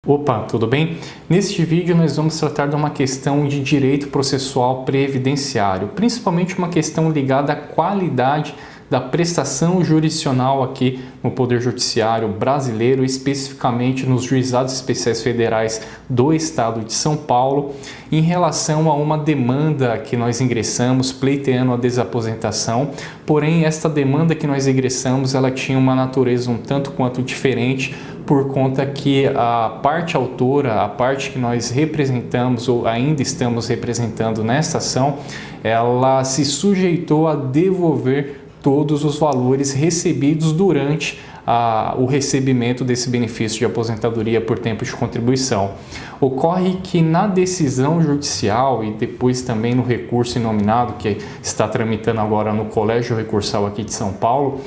Opa, tudo bem? Neste vídeo nós vamos tratar de uma questão de direito processual previdenciário, principalmente uma questão ligada à qualidade da prestação jurisdicional aqui no Poder Judiciário brasileiro, especificamente nos Juizados Especiais Federais do Estado de São Paulo, em relação a uma demanda que nós ingressamos pleiteando a desaposentação. Porém, esta demanda que nós ingressamos, ela tinha uma natureza um tanto quanto diferente, por conta que a parte autora, a parte que nós representamos ou ainda estamos representando nesta ação, ela se sujeitou a devolver todos os valores recebidos durante o recebimento desse benefício de aposentadoria por tempo de contribuição. Ocorre que na decisão judicial e depois também no recurso inominado que está tramitando agora no Colégio Recursal aqui de São Paulo,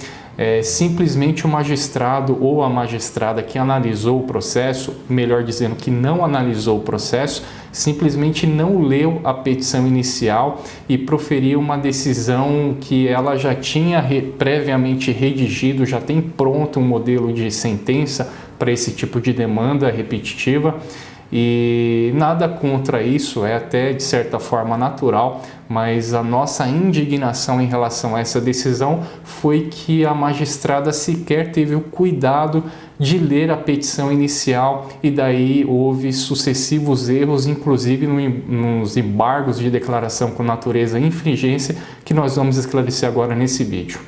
simplesmente o magistrado ou a magistrada que analisou o processo, melhor dizendo, que não analisou o processo, simplesmente não leu a petição inicial e proferiu uma decisão que ela já tinha previamente redigido, já tem pronto um modelo de sentença para esse tipo de demanda repetitiva. E nada contra isso, é até de certa forma natural, mas a nossa indignação em relação a essa decisão foi que a magistrada sequer teve o cuidado de ler a petição inicial e daí houve sucessivos erros, inclusive nos embargos de declaração com natureza infringência, que nós vamos esclarecer agora nesse vídeo.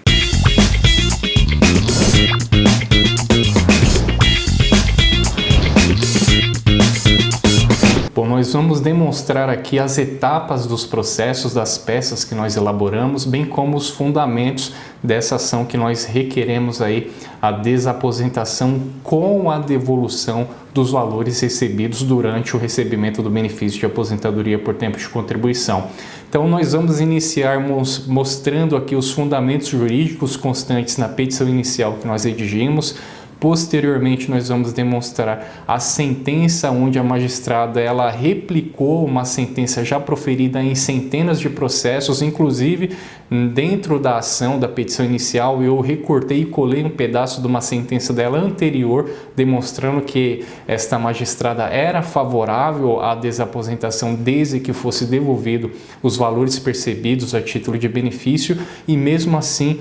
Bom, nós vamos demonstrar aqui as etapas dos processos das peças que nós elaboramos, bem como os fundamentos dessa ação que nós requeremos aí a desaposentação com a devolução dos valores recebidos durante o recebimento do benefício de aposentadoria por tempo de contribuição. Então nós vamos iniciar mostrando aqui os fundamentos jurídicos constantes na petição inicial que nós redigimos. Posteriormente, nós vamos demonstrar a sentença onde a magistrada ela replicou uma sentença já proferida em centenas de processos, inclusive dentro da ação da petição inicial eu recortei e colei um pedaço de uma sentença dela anterior, demonstrando que esta magistrada era favorável à desaposentação desde que fosse devolvido os valores percebidos a título de benefício, e mesmo assim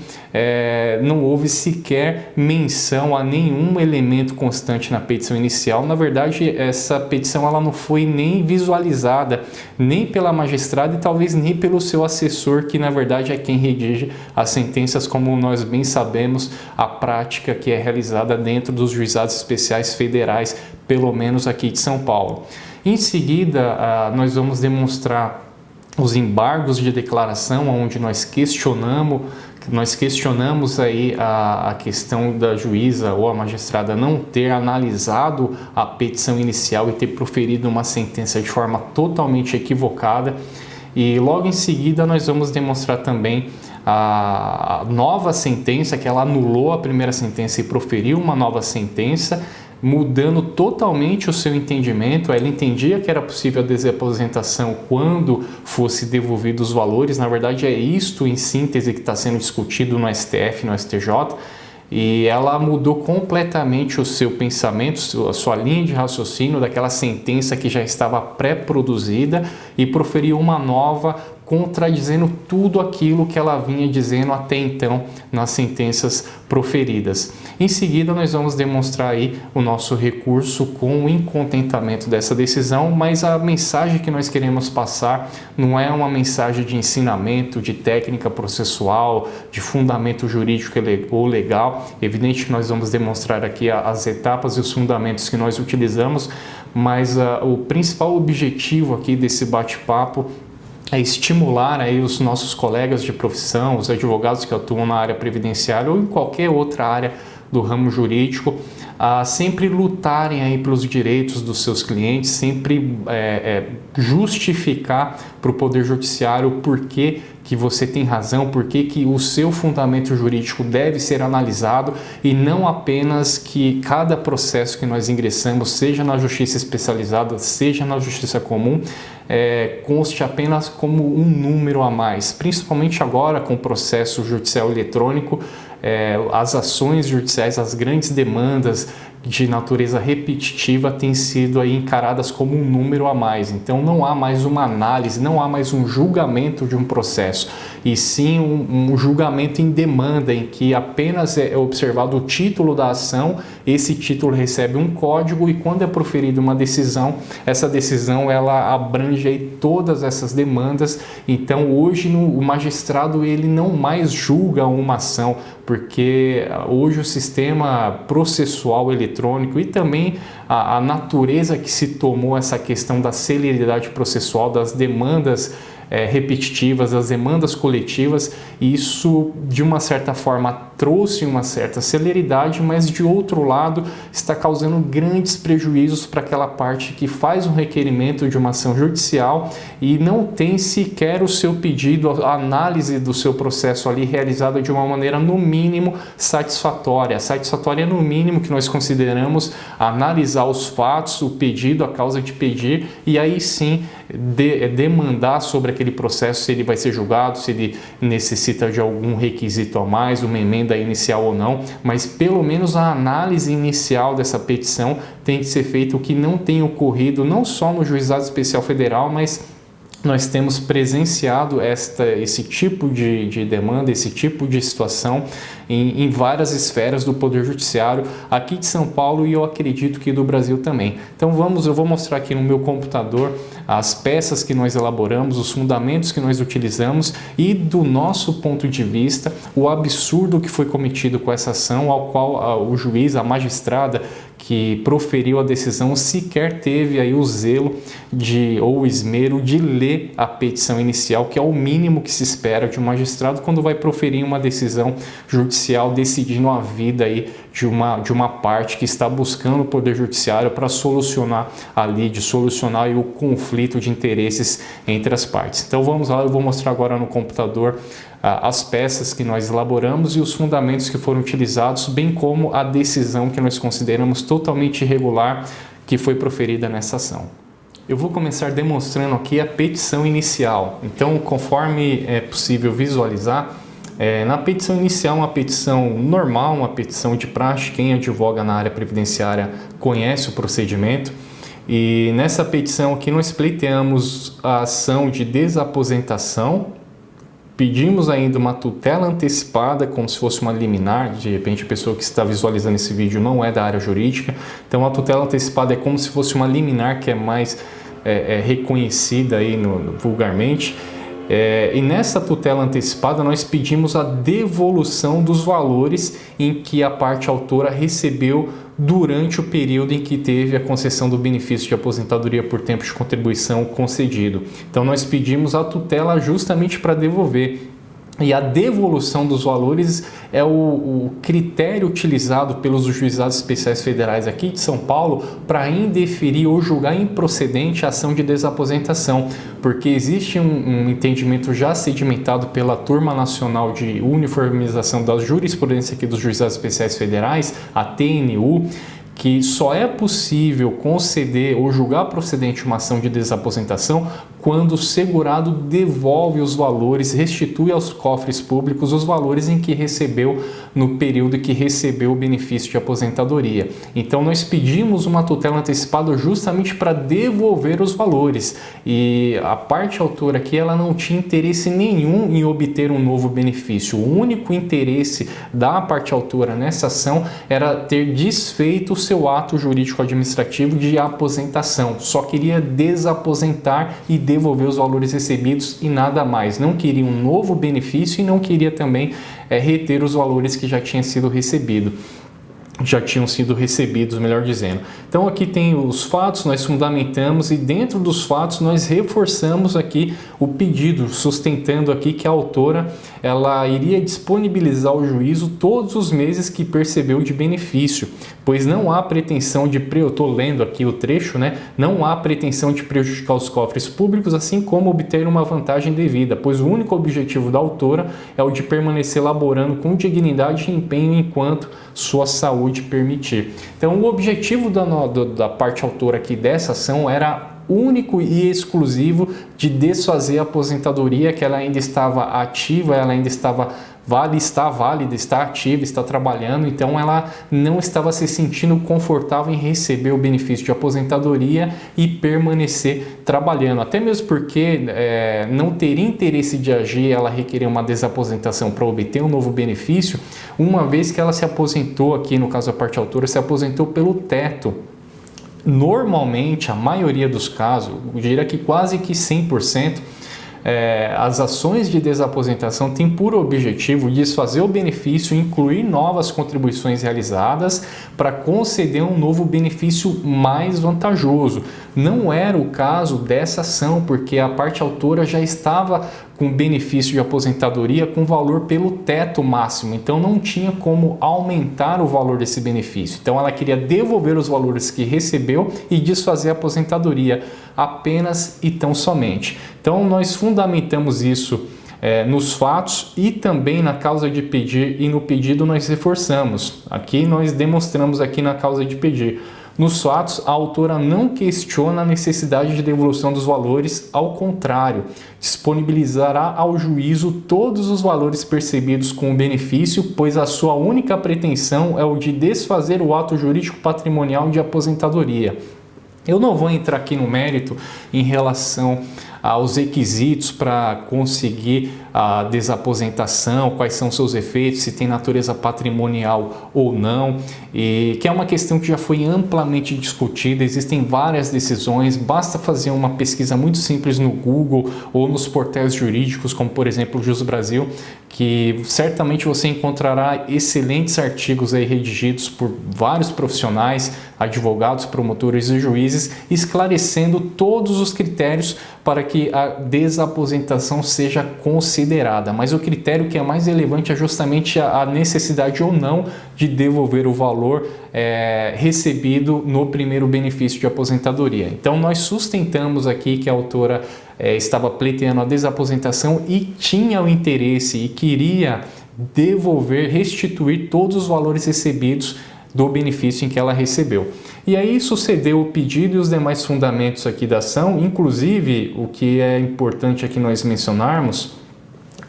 não houve sequer menção a nenhum elemento constante na petição inicial. Na verdade, essa petição ela não foi nem visualizada nem pela magistrada e talvez nem pelo seu assessor, que na verdade é quem redige as sentenças, como nós bem sabemos, a prática que é realizada dentro dos juizados especiais federais, pelo menos aqui de São Paulo. Em seguida, nós vamos demonstrar os embargos de declaração, onde nós questionamos aí a questão da juíza ou a magistrada não ter analisado a petição inicial e ter proferido uma sentença de forma totalmente equivocada. E logo em seguida nós vamos demonstrar também a nova sentença, que ela anulou a primeira sentença e proferiu uma nova sentença, mudando totalmente o seu entendimento. Ela entendia que era possível a desaposentação quando fosse devolvidos os valores. Na verdade é isto em síntese que está sendo discutido no STF, no STJ, e ela mudou completamente o seu pensamento, a sua linha de raciocínio daquela sentença que já estava pré-produzida e proferiu uma nova, contradizendo tudo aquilo que ela vinha dizendo até então nas sentenças proferidas. Em seguida, nós vamos demonstrar aí o nosso recurso com o incontentamento dessa decisão, mas a mensagem que nós queremos passar não é uma mensagem de ensinamento, de técnica processual, de fundamento jurídico ou legal. É evidente que nós vamos demonstrar aqui as etapas e os fundamentos que nós utilizamos, mas o principal objetivo aqui desse bate-papo é estimular aí os nossos colegas de profissão, os advogados que atuam na área previdenciária ou em qualquer outra área do ramo jurídico, a sempre lutarem aí pelos direitos dos seus clientes, sempre justificar para o Poder Judiciário o porquê que você tem razão, porquê que o seu fundamento jurídico deve ser analisado, e não apenas que cada processo que nós ingressamos, seja na justiça especializada, seja na justiça comum, conste apenas como um número a mais, principalmente agora com o processo judicial eletrônico. As ações judiciais, as grandes demandas de natureza repetitiva têm sido aí encaradas como um número a mais. Então não há mais uma análise, não há mais um julgamento de um processo, e sim um julgamento em demanda, em que apenas é observado o título da ação, esse título recebe um código e quando é proferida uma decisão, essa decisão ela abrange aí todas essas demandas. Então hoje o magistrado ele não mais julga uma ação, porque hoje o sistema processual eletrônico e também a natureza que se tomou essa questão da celeridade processual, das demandas repetitivas, das demandas coletivas, isso de uma certa forma trouxe uma certa celeridade, mas de outro lado está causando grandes prejuízos para aquela parte que faz um requerimento de uma ação judicial e não tem sequer o seu pedido, a análise do seu processo ali realizada de uma maneira no mínimo satisfatória. Satisfatória no mínimo que nós consideramos analisar os fatos, o pedido, a causa de pedir e aí sim demandar sobre aquele processo se ele vai ser julgado, se ele necessita de algum requisito a mais, uma emenda inicial ou não, mas pelo menos a análise inicial dessa petição tem que ser feita, o que não tem ocorrido não só no Juizado Especial Federal, mas nós temos presenciado esse tipo de demanda, esse tipo de situação em várias esferas do Poder Judiciário aqui de São Paulo e eu acredito que do Brasil também. Então eu vou mostrar aqui no meu computador as peças que nós elaboramos, os fundamentos que nós utilizamos e do nosso ponto de vista o absurdo que foi cometido com essa ação, ao qual o juiz, a magistrada que proferiu a decisão sequer teve aí o zelo ou o esmero de ler a petição inicial, que é o mínimo que se espera de um magistrado quando vai proferir uma decisão judicial decidindo a vida aí de uma parte que está buscando o Poder Judiciário para solucionar aí o conflito de interesses entre as partes. Então vamos lá, eu vou mostrar agora no computador as peças que nós elaboramos e os fundamentos que foram utilizados, bem como a decisão que nós consideramos totalmente irregular que foi proferida nessa ação. Eu vou começar demonstrando aqui a petição inicial. Então, conforme é possível visualizar, na petição inicial, uma petição normal, uma petição de praxe, quem advoga na área previdenciária conhece o procedimento. E nessa petição aqui nós pleiteamos a ação de desaposentação. Pedimos ainda uma tutela antecipada, como se fosse uma liminar. De repente a pessoa que está visualizando esse vídeo não é da área jurídica. Então a tutela antecipada é como se fosse uma liminar que é mais reconhecida aí vulgarmente. E nessa tutela antecipada nós pedimos a devolução dos valores em que a parte autora recebeu durante o período em que teve a concessão do benefício de aposentadoria por tempo de contribuição concedido. Então nós pedimos a tutela justamente para devolver. E a devolução dos valores é o critério utilizado pelos juizados especiais federais aqui de São Paulo para indeferir ou julgar improcedente a ação de desaposentação, porque existe um entendimento já sedimentado pela Turma Nacional de Uniformização da Jurisprudência aqui dos Juizados Especiais Federais, a TNU, que só é possível conceder ou julgar procedente uma ação de desaposentação quando o segurado devolve os valores, restitui aos cofres públicos os valores em que recebeu no período em que recebeu o benefício de aposentadoria. Então nós pedimos uma tutela antecipada justamente para devolver os valores e a parte autora aqui ela não tinha interesse nenhum em obter um novo benefício. O único interesse da parte autora nessa ação era ter desfeito o seu ato jurídico administrativo de aposentação. Só queria desaposentar e devolver os valores recebidos e nada mais. Não queria um novo benefício e não queria também reter os valores que já tinham sido recebidos, melhor dizendo. Então aqui tem os fatos, nós fundamentamos e dentro dos fatos nós reforçamos aqui o pedido, sustentando aqui que a autora ela iria disponibilizar ao juízo todos os meses que percebeu de benefício, pois não há pretensão de, eu estou lendo aqui o trecho, né? Não há pretensão de prejudicar os cofres públicos, assim como obter uma vantagem devida, pois o único objetivo da autora é o de permanecer laborando com dignidade e empenho enquanto sua saúde permitir. Então o objetivo da parte autora aqui dessa ação era único e exclusivo de desfazer a aposentadoria, que ela ainda estava ativa, ela ainda estava está válida, está ativa, está trabalhando, então ela não estava se sentindo confortável em receber o benefício de aposentadoria e permanecer trabalhando, até mesmo porque não teria interesse de agir, ela requerer uma desaposentação para obter um novo benefício, uma vez que ela se aposentou aqui, no caso da parte autora, se aposentou pelo teto. Normalmente, a maioria dos casos, eu diria que quase que 100%, as ações de desaposentação têm por objetivo desfazer o benefício e incluir novas contribuições realizadas para conceder um novo benefício mais vantajoso. Não era o caso dessa ação, porque a parte autora já estava com benefício de aposentadoria com valor pelo teto máximo, então não tinha como aumentar o valor desse benefício. Então ela queria devolver os valores que recebeu e desfazer a aposentadoria apenas e tão somente. Então nós fundamentamos isso nos fatos e também na causa de pedir, e no pedido nós reforçamos. Aqui nós demonstramos aqui na causa de pedir. Nos fatos, a autora não questiona a necessidade de devolução dos valores, ao contrário, disponibilizará ao juízo todos os valores percebidos com o benefício, pois a sua única pretensão é o de desfazer o ato jurídico patrimonial de aposentadoria. Eu não vou entrar aqui no mérito em relação aos requisitos para conseguir a desaposentação, quais são seus efeitos, se tem natureza patrimonial ou não, e que é uma questão que já foi amplamente discutida, existem várias decisões, basta fazer uma pesquisa muito simples no Google ou nos portais jurídicos, como por exemplo o Jus Brasil, que certamente você encontrará excelentes artigos aí redigidos por vários profissionais, advogados, promotores e juízes, esclarecendo todos os critérios para que a desaposentação seja considerada. Mas o critério que é mais relevante é justamente a necessidade ou não de devolver o valor recebido no primeiro benefício de aposentadoria. Então nós sustentamos aqui que a autora estava pleiteando a desaposentação e tinha o interesse e queria devolver, restituir todos os valores recebidos do benefício em que ela recebeu. E aí sucedeu o pedido e os demais fundamentos aqui da ação, inclusive o que é importante aqui nós mencionarmos,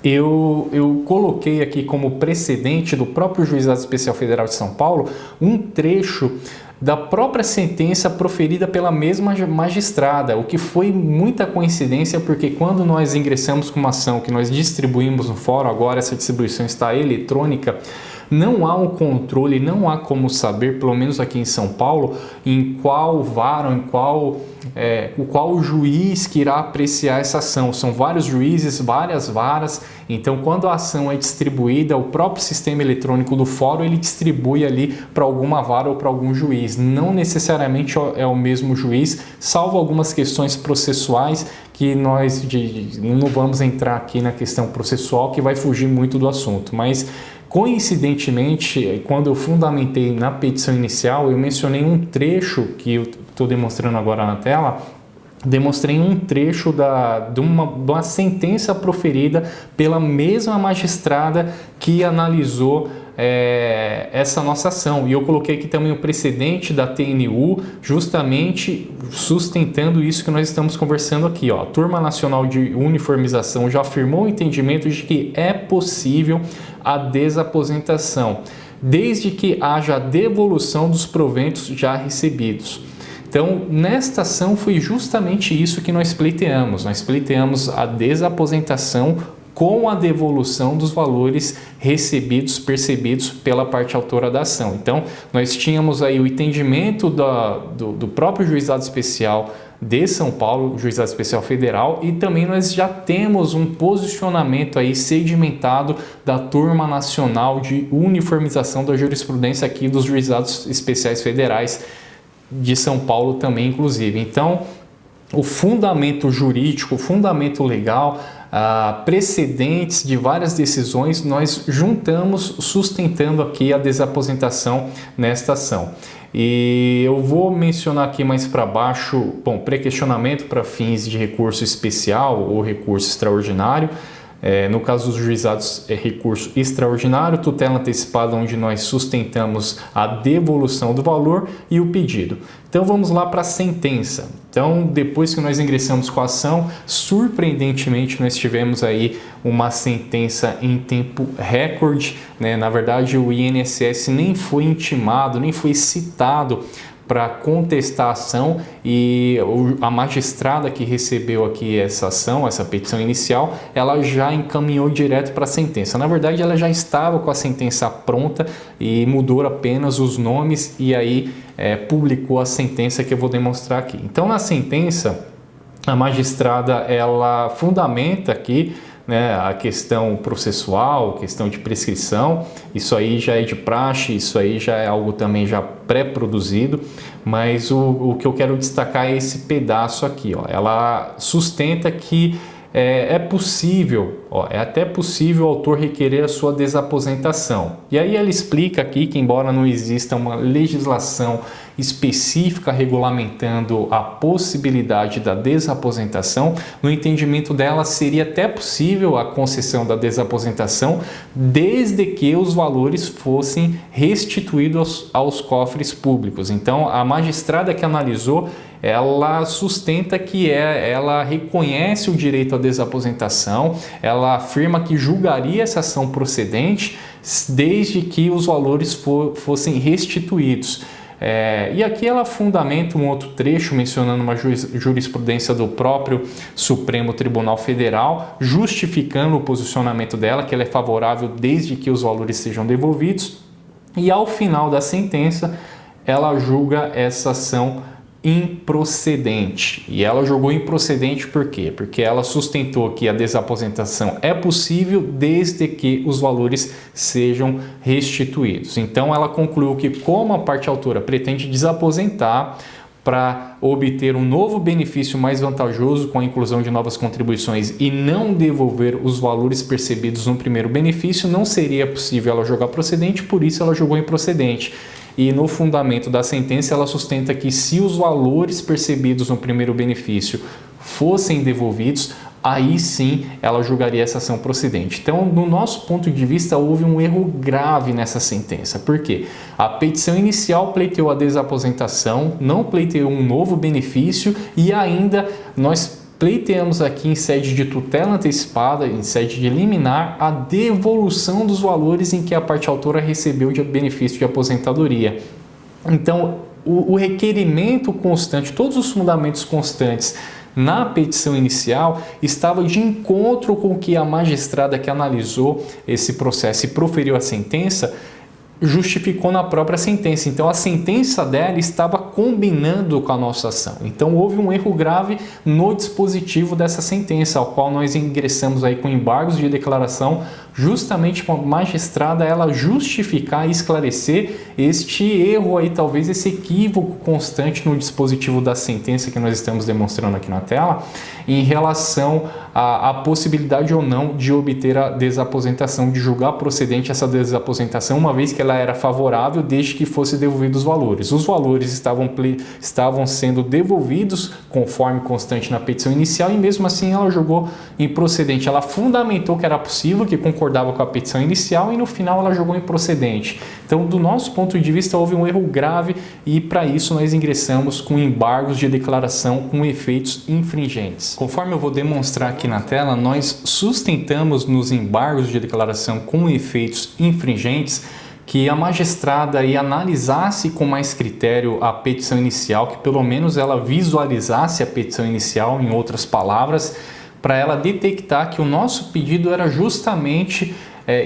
eu coloquei aqui como precedente do próprio Juizado Especial Federal de São Paulo um trecho da própria sentença proferida pela mesma magistrada, o que foi muita coincidência, porque quando nós ingressamos com uma ação que nós distribuímos no fórum, agora essa distribuição está eletrônica, não há um controle, não há como saber, pelo menos aqui em São Paulo, em qual vara, qual juiz que irá apreciar essa ação. São vários juízes, várias varas, então quando a ação é distribuída, o próprio sistema eletrônico do fórum, ele distribui ali para alguma vara ou para algum juiz. Não necessariamente é o mesmo juiz, salvo algumas questões processuais que nós não vamos entrar aqui na questão processual, que vai fugir muito do assunto, mas coincidentemente, quando eu fundamentei na petição inicial, eu mencionei um trecho que eu estou demonstrando agora na tela, demonstrei um trecho de uma sentença proferida pela mesma magistrada que analisou essa nossa ação. E eu coloquei aqui também o precedente da TNU, justamente sustentando isso que nós estamos conversando aqui. A Turma Nacional de Uniformização já afirmou o entendimento de que é possível a desaposentação, desde que haja a devolução dos proventos já recebidos. Então, nesta ação foi justamente isso que nós pleiteamos. Nós pleiteamos a desaposentação com a devolução dos valores percebidos pela parte autora da ação. Então, nós tínhamos aí o entendimento do próprio Juizado Especial de São Paulo, Juizado Especial Federal, e também nós já temos um posicionamento aí sedimentado da Turma Nacional de Uniformização da Jurisprudência aqui dos Juizados Especiais Federais de São Paulo também, inclusive. Então, o fundamento jurídico, o fundamento legal, precedentes de várias decisões, nós juntamos sustentando aqui a desaposentação nesta ação. E eu vou mencionar aqui mais para baixo, pré-questionamento para fins de recurso especial ou recurso extraordinário. No caso dos juizados, recurso extraordinário, tutela antecipada, onde nós sustentamos a devolução do valor e o pedido. Então vamos lá para a sentença. Então, depois que nós ingressamos com a ação, surpreendentemente nós tivemos aí uma sentença em tempo recorde, né? Na verdade, o INSS nem foi intimado, nem foi citado para contestar a ação, e a magistrada que recebeu aqui essa ação, essa petição inicial, ela já encaminhou direto para a sentença. Na verdade, ela já estava com a sentença pronta e mudou apenas os nomes e aí publicou a sentença que eu vou demonstrar aqui. Então, na sentença, a magistrada ela fundamenta aqui, né, a questão processual, questão de prescrição. Isso aí já é de praxe, isso aí já é algo também já pré-produzido, mas o que eu quero destacar é esse pedaço aqui, ó. Ela sustenta que é possível, é até possível o autor requerer a sua desaposentação. E aí ela explica aqui que, embora não exista uma legislação específica regulamentando a possibilidade da desaposentação, no entendimento dela seria até possível a concessão da desaposentação desde que os valores fossem restituídos aos cofres públicos. Então, a magistrada que analisou, ela sustenta que ela reconhece o direito à desaposentação, ela afirma que julgaria essa ação procedente desde que os valores fossem restituídos. E aqui ela fundamenta um outro trecho mencionando uma jurisprudência do próprio Supremo Tribunal Federal, justificando o posicionamento dela, que ela é favorável desde que os valores sejam devolvidos, e ao final da sentença ela julga essa ação improcedente. E ela julgou improcedente por quê? Porque ela sustentou que a desaposentação é possível desde que os valores sejam restituídos. Então ela concluiu que, como a parte autora pretende desaposentar para obter um novo benefício mais vantajoso com a inclusão de novas contribuições e não devolver os valores percebidos no primeiro benefício, não seria possível ela julgar procedente, por isso ela julgou improcedente. E no fundamento da sentença ela sustenta que, se os valores percebidos no primeiro benefício fossem devolvidos, aí sim ela julgaria essa ação procedente. Então, no nosso ponto de vista, houve um erro grave nessa sentença. Por quê? A petição inicial pleiteou a desaposentação, não pleiteou um novo benefício, e ainda nós pleiteamos aqui em sede de tutela antecipada, em sede de liminar, a devolução dos valores em que a parte autora recebeu de benefício de aposentadoria. Então, o requerimento constante, todos os fundamentos constantes na petição inicial estava de encontro com o que a magistrada que analisou esse processo e proferiu a sentença justificou na própria sentença. Então a sentença dela estava combinando com a nossa ação. Então houve um erro grave no dispositivo dessa sentença, ao qual nós ingressamos aí com embargos de declaração, justamente para a magistrada ela justificar e esclarecer este erro aí, talvez esse equívoco constante no dispositivo da sentença que nós estamos demonstrando aqui na tela, em relação à possibilidade ou não de obter a desaposentação, de julgar procedente essa desaposentação, uma vez que ela era favorável desde que fosse devolvidos os valores. Os valores estavam sendo devolvidos conforme constante na petição inicial, e mesmo assim ela julgou improcedente. Ela fundamentou que era possível, que concordava com a petição inicial, e no final ela julgou improcedente. Então, do nosso ponto de vista, houve um erro grave, e para isso nós ingressamos com embargos de declaração com efeitos infringentes. Conforme eu vou demonstrar aqui na tela, nós sustentamos nos embargos de declaração com efeitos infringentes que a magistrada aí analisasse com mais critério a petição inicial, que pelo menos ela visualizasse a petição inicial, em outras palavras, para ela detectar que o nosso pedido era justamente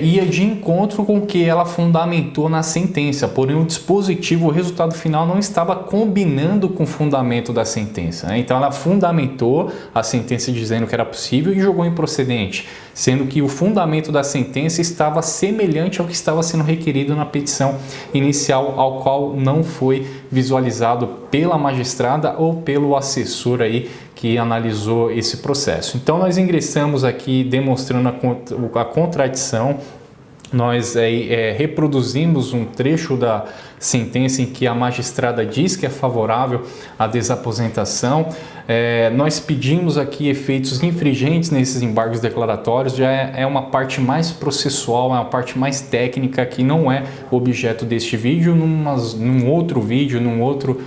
ia de encontro com o que ela fundamentou na sentença, porém o dispositivo, o resultado final não estava combinando com o fundamento da sentença, né? Então ela fundamentou a sentença dizendo que era possível e jogou improcedente, sendo que o fundamento da sentença estava semelhante ao que estava sendo requerido na petição inicial, ao qual não foi visualizado pela magistrada ou pelo assessor aí que analisou esse processo. Então nós ingressamos aqui demonstrando a contradição. Nós reproduzimos um trecho da sentença em que a magistrada diz que é favorável à desaposentação. Nós pedimos aqui efeitos infringentes nesses embargos declaratórios, já é uma parte mais processual, é uma parte mais técnica que não é objeto deste vídeo. Num outro vídeo, num outro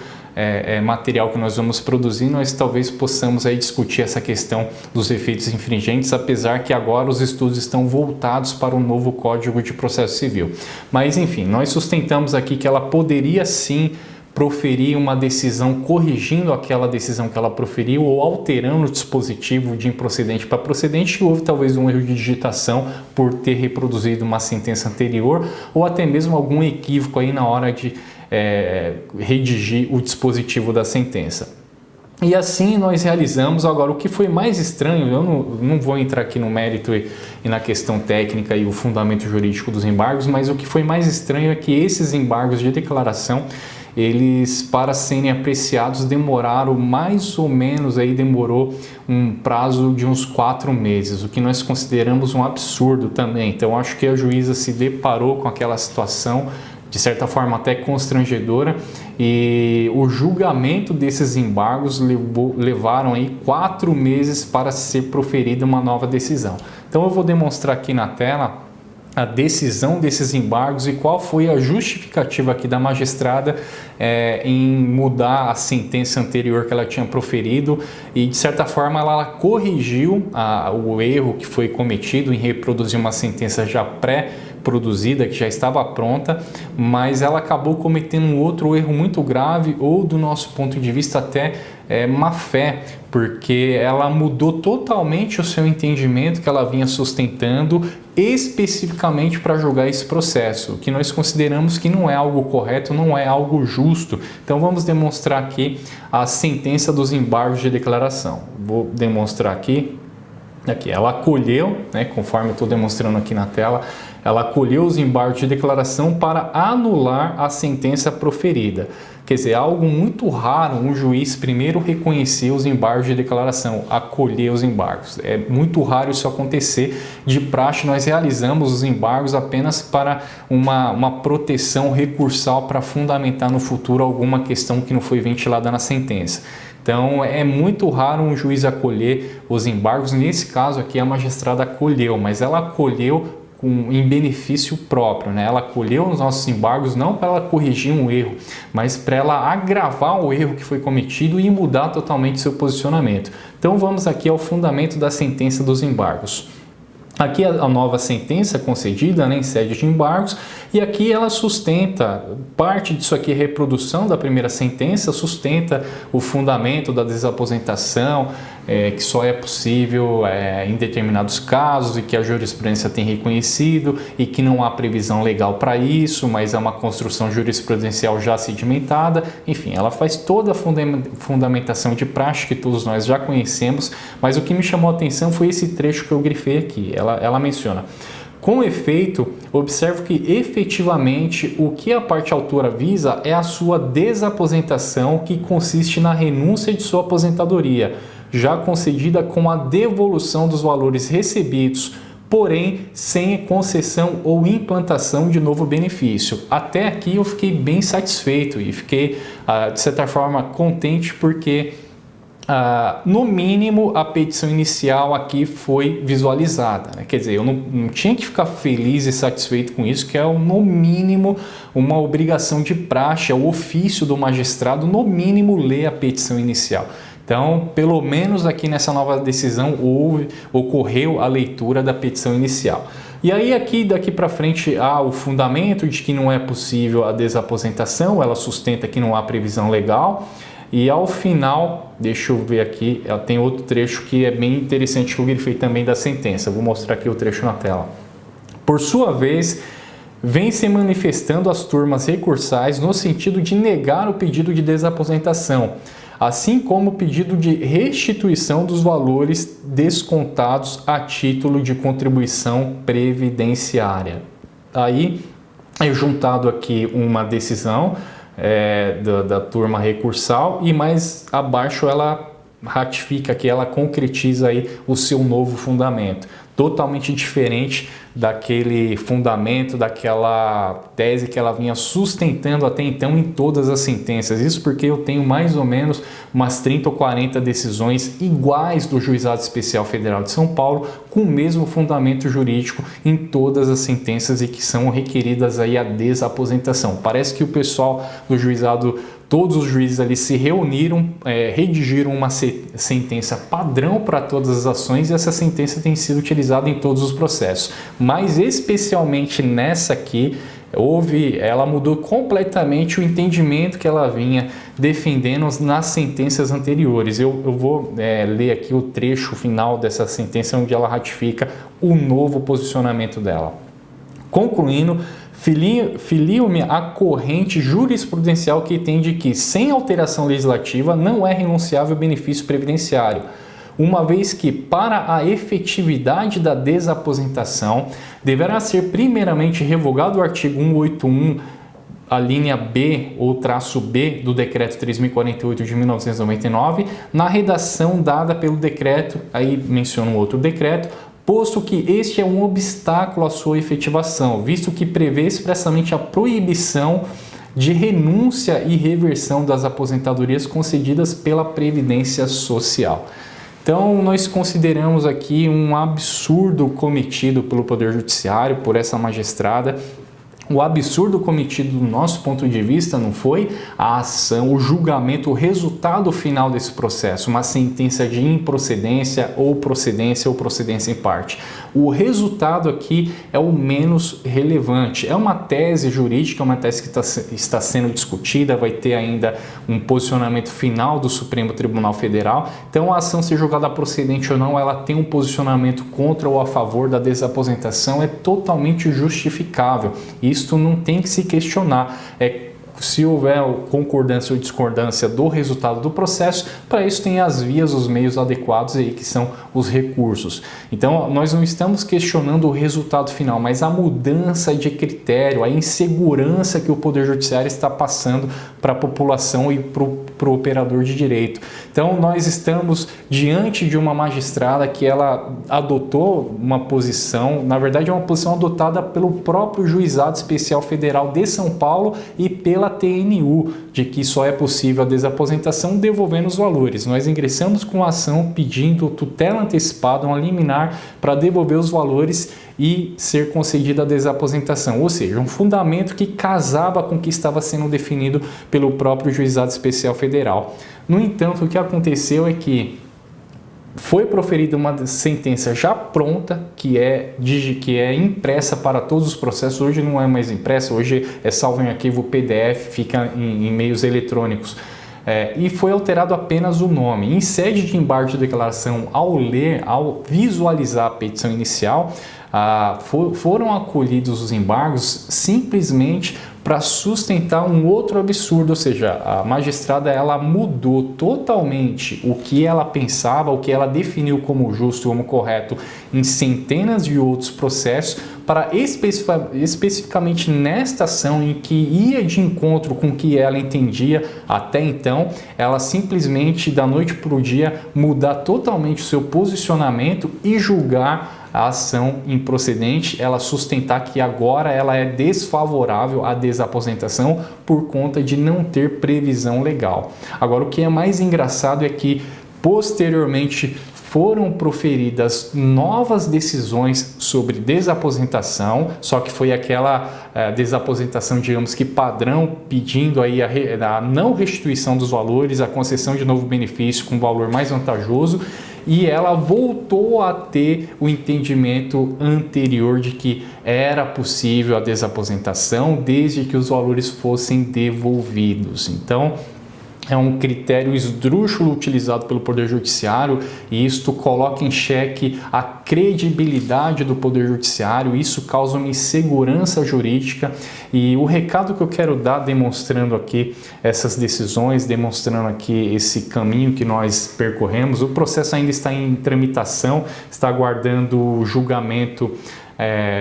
material que nós vamos produzir, nós talvez possamos aí discutir essa questão dos efeitos infringentes, apesar que agora os estudos estão voltados para o novo Código de Processo Civil. Mas enfim, nós sustentamos aqui que ela poderia sim proferir uma decisão corrigindo aquela decisão que ela proferiu ou alterando o dispositivo de improcedente para procedente, que houve talvez um erro de digitação por ter reproduzido uma sentença anterior ou até mesmo algum equívoco aí na hora de redigir o dispositivo da sentença. E assim nós realizamos. Agora, o que foi mais estranho, eu não vou entrar aqui no mérito e na questão técnica e o fundamento jurídico dos embargos, mas o que foi mais estranho é que esses embargos de declaração, eles, para serem apreciados, demoraram mais ou menos, demorou um prazo de uns 4 meses, o que nós consideramos um absurdo também. Então, acho que a juíza se deparou com aquela situação, de certa forma até constrangedora, e o julgamento desses embargos levaram aí 4 meses para ser proferida uma nova decisão. Então, eu vou demonstrar aqui na tela a decisão desses embargos e qual foi a justificativa aqui da magistrada em mudar a sentença anterior que ela tinha proferido, e de certa forma ela corrigiu o erro que foi cometido em reproduzir uma sentença já pré-produzida, que já estava pronta, mas ela acabou cometendo um outro erro muito grave, ou do nosso ponto de vista até má fé, porque ela mudou totalmente o seu entendimento que ela vinha sustentando especificamente para julgar esse processo, que nós consideramos que não é algo correto, não é algo justo. Então vamos demonstrar aqui a sentença dos embargos de declaração. Vou demonstrar aqui ela acolheu, conforme eu estou demonstrando aqui na tela, ela acolheu os embargos de declaração para anular a sentença proferida. Quer dizer, algo muito raro um juiz primeiro reconhecer os embargos de declaração, acolher os embargos. É muito raro isso acontecer. De praxe, nós realizamos os embargos apenas para uma proteção recursal para fundamentar no futuro alguma questão que não foi ventilada na sentença. Então, é muito raro um juiz acolher os embargos. Nesse caso aqui, a magistrada acolheu, mas ela acolheu em benefício próprio, Ela acolheu os nossos embargos não para ela corrigir um erro, mas para ela agravar o erro que foi cometido e mudar totalmente seu posicionamento. Então, vamos aqui ao fundamento da sentença dos embargos. Aqui a nova sentença concedida em sede de embargos, e aqui ela sustenta, parte disso aqui é reprodução da primeira sentença, sustenta o fundamento da desaposentação, que só é possível em determinados casos e que a jurisprudência tem reconhecido e que não há previsão legal para isso, mas é uma construção jurisprudencial já sedimentada. Enfim, ela faz toda a fundamentação de praxe que todos nós já conhecemos, mas o que me chamou a atenção foi esse trecho que eu grifei aqui. Ela menciona: com efeito, observo que efetivamente o que a parte autora visa é a sua desaposentação, que consiste na renúncia de sua aposentadoria, já concedida com a devolução dos valores recebidos, porém sem concessão ou implantação de novo benefício. Até aqui eu fiquei bem satisfeito e fiquei, de certa forma, contente, porque no mínimo a petição inicial aqui foi visualizada, Quer dizer, eu não tinha que ficar feliz e satisfeito com isso, que é no mínimo uma obrigação de praxe, é o ofício do magistrado, no mínimo, ler a petição inicial. Então, pelo menos aqui nessa nova decisão ocorreu a leitura da petição inicial. E aí daqui para frente há o fundamento de que não é possível a desaposentação, ela sustenta que não há previsão legal. E ao final, deixa eu ver aqui, tem outro trecho que é bem interessante que eu grifei também da sentença. Vou mostrar aqui o trecho na tela. Por sua vez, vem se manifestando as turmas recursais no sentido de negar o pedido de desaposentação, assim como o pedido de restituição dos valores descontados a título de contribuição previdenciária. Aí é juntado aqui uma decisão da turma recursal, e mais abaixo ela ratifica, que ela concretiza aí o seu novo fundamento, totalmente diferente daquele fundamento, daquela tese que ela vinha sustentando até então em todas as sentenças. Isso porque eu tenho mais ou menos umas 30 ou 40 decisões iguais do Juizado Especial Federal de São Paulo, com o mesmo fundamento jurídico em todas as sentenças, e que são requeridas aí a desaposentação. Parece que o pessoal do juizado Todos os juízes ali se reuniram, redigiram uma sentença padrão para todas as ações, e essa sentença tem sido utilizada em todos os processos. Mas especialmente nessa aqui, ela mudou completamente o entendimento que ela vinha defendendo nas sentenças anteriores. Eu vou ler aqui o trecho final dessa sentença, onde ela ratifica o novo posicionamento dela. Concluindo, filio-me à corrente jurisprudencial que entende que, sem alteração legislativa, não é renunciável benefício previdenciário, uma vez que, para a efetividade da desaposentação, deverá ser primeiramente revogado o artigo 181, a linha B ou traço B do Decreto 3.048 de 1999, na redação dada pelo decreto, aí menciona um outro decreto, posto que este é um obstáculo à sua efetivação, visto que prevê expressamente a proibição de renúncia e reversão das aposentadorias concedidas pela Previdência Social. Então, nós consideramos aqui um absurdo cometido pelo Poder Judiciário, por essa magistrada. O absurdo cometido do nosso ponto de vista não foi a ação, o julgamento, o resultado final desse processo, uma sentença de improcedência ou procedência em parte. O resultado aqui é o menos relevante. É uma tese jurídica, uma tese que está sendo discutida, vai ter ainda um posicionamento final do Supremo Tribunal Federal. Então, a ação ser julgada procedente ou não, ela tem um posicionamento contra ou a favor da desaposentação, é totalmente justificável. Isto não tem que se questionar. Se houver concordância ou discordância do resultado do processo, para isso tem as vias, os meios adequados aí, que são os recursos. Então, nós não estamos questionando o resultado final, mas a mudança de critério, a insegurança que o Poder Judiciário está passando para a população e para o operador de direito. Então, nós estamos diante de uma magistrada que ela adotou uma posição, na verdade é uma posição adotada pelo próprio Juizado Especial Federal de São Paulo e pela TNU, de que só é possível a desaposentação devolvendo os valores. Nós ingressamos com a ação pedindo tutela antecipada, uma liminar para devolver os valores e ser concedida a desaposentação, ou seja, um fundamento que casava com o que estava sendo definido pelo próprio Juizado Especial Federal. No entanto, o que aconteceu é que foi proferida uma sentença já pronta, que é impressa para todos os processos. Hoje não é mais impressa, hoje é salvo em arquivo PDF, fica em meios eletrônicos. E foi alterado apenas o nome. Em sede de embargo de declaração, ao visualizar a petição inicial, foram acolhidos os embargos simplesmente para sustentar um outro absurdo, ou seja, a magistrada ela mudou totalmente o que ela pensava, o que ela definiu como justo, como correto em centenas de outros processos, para especificamente nesta ação em que ia de encontro com o que ela entendia até então, ela simplesmente da noite para o dia mudar totalmente o seu posicionamento e julgar a ação improcedente, ela sustentar que agora ela é desfavorável à desaposentação por conta de não ter previsão legal. Agora, o que é mais engraçado é que posteriormente foram proferidas novas decisões sobre desaposentação, só que foi aquela desaposentação, digamos que padrão, pedindo aí a não restituição dos valores, a concessão de novo benefício com valor mais vantajoso, e ela voltou a ter o entendimento anterior de que era possível a desaposentação desde que os valores fossem devolvidos. Então, é um critério esdrúxulo utilizado pelo Poder Judiciário e isto coloca em xeque a credibilidade do Poder Judiciário, isso causa uma insegurança jurídica e o recado que eu quero dar demonstrando aqui essas decisões, demonstrando aqui esse caminho que nós percorremos, o processo ainda está em tramitação, está aguardando o julgamento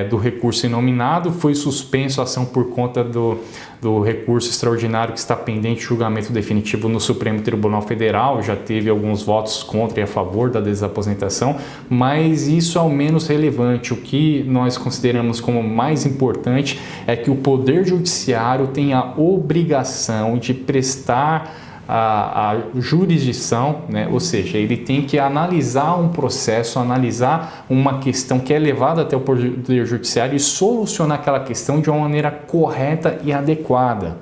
do recurso inominado, foi suspenso a ação por conta do recurso extraordinário que está pendente de julgamento definitivo no Supremo Tribunal Federal, já teve alguns votos contra e a favor da desaposentação, mas isso é o menos relevante. O que nós consideramos como mais importante é que o Poder Judiciário tem a obrigação de prestar a jurisdição, né? Ou seja, ele tem que analisar um processo, analisar uma questão que é levada até o Poder Judiciário e solucionar aquela questão de uma maneira correta e adequada.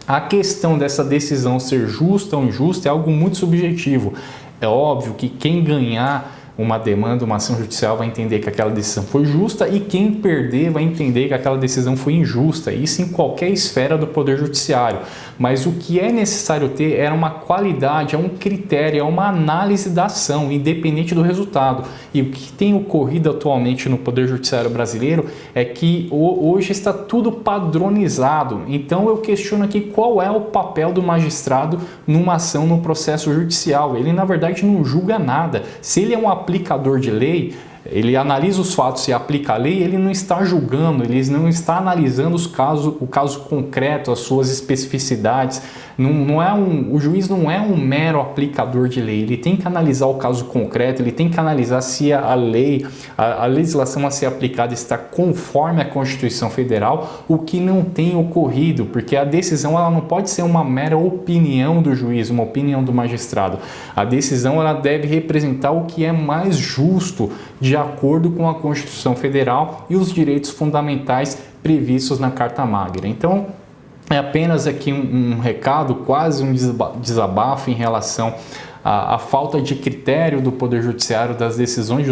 A questão dessa decisão ser justa ou injusta é algo muito subjetivo. É óbvio que quem ganhar uma demanda, uma ação judicial vai entender que aquela decisão foi justa e quem perder vai entender que aquela decisão foi injusta. Isso em qualquer esfera do Poder Judiciário. Mas o que é necessário ter é uma qualidade, é um critério, é uma análise da ação, independente do resultado. E o que tem ocorrido atualmente no Poder Judiciário brasileiro é que hoje está tudo padronizado. Então eu questiono aqui qual é o papel do magistrado numa ação, no processo judicial. Ele na verdade não julga nada. Se ele é um aplicador de lei, ele analisa os fatos e aplica a lei, ele não está julgando, ele não está analisando o caso concreto, as suas especificidades. O juiz não é um mero aplicador de lei, ele tem que analisar o caso concreto, ele tem que analisar se a lei, a legislação a ser aplicada está conforme a Constituição Federal, o que não tem ocorrido, porque a decisão ela não pode ser uma mera opinião do juiz, uma opinião do magistrado. A decisão ela deve representar o que é mais justo, de acordo com a Constituição Federal e os direitos fundamentais previstos na Carta Magna. Então, é apenas aqui um recado, quase um desabafo em relação à falta de critério do Poder Judiciário, das decisões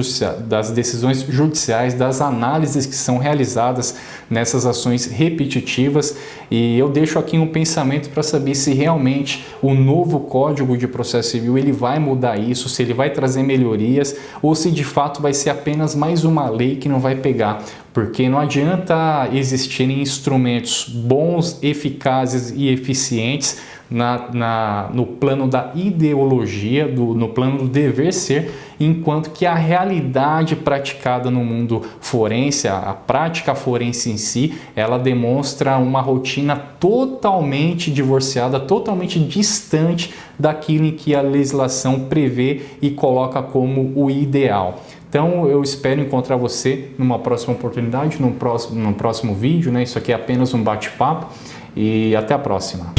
judiciais, das análises que são realizadas nessas ações repetitivas. E eu deixo aqui um pensamento para saber se realmente o novo Código de Processo Civil ele vai mudar isso, se ele vai trazer melhorias ou se de fato vai ser apenas mais uma lei que não vai pegar. Porque não adianta existirem instrumentos bons, eficazes e eficientes no plano da ideologia, no plano do dever ser, enquanto que a realidade praticada no mundo forense, a prática forense em si, ela demonstra uma rotina totalmente divorciada, totalmente distante daquilo em que a legislação prevê e coloca como o ideal. Então eu espero encontrar você numa próxima oportunidade, num próximo vídeo, né? Isso aqui é apenas um bate-papo e até a próxima.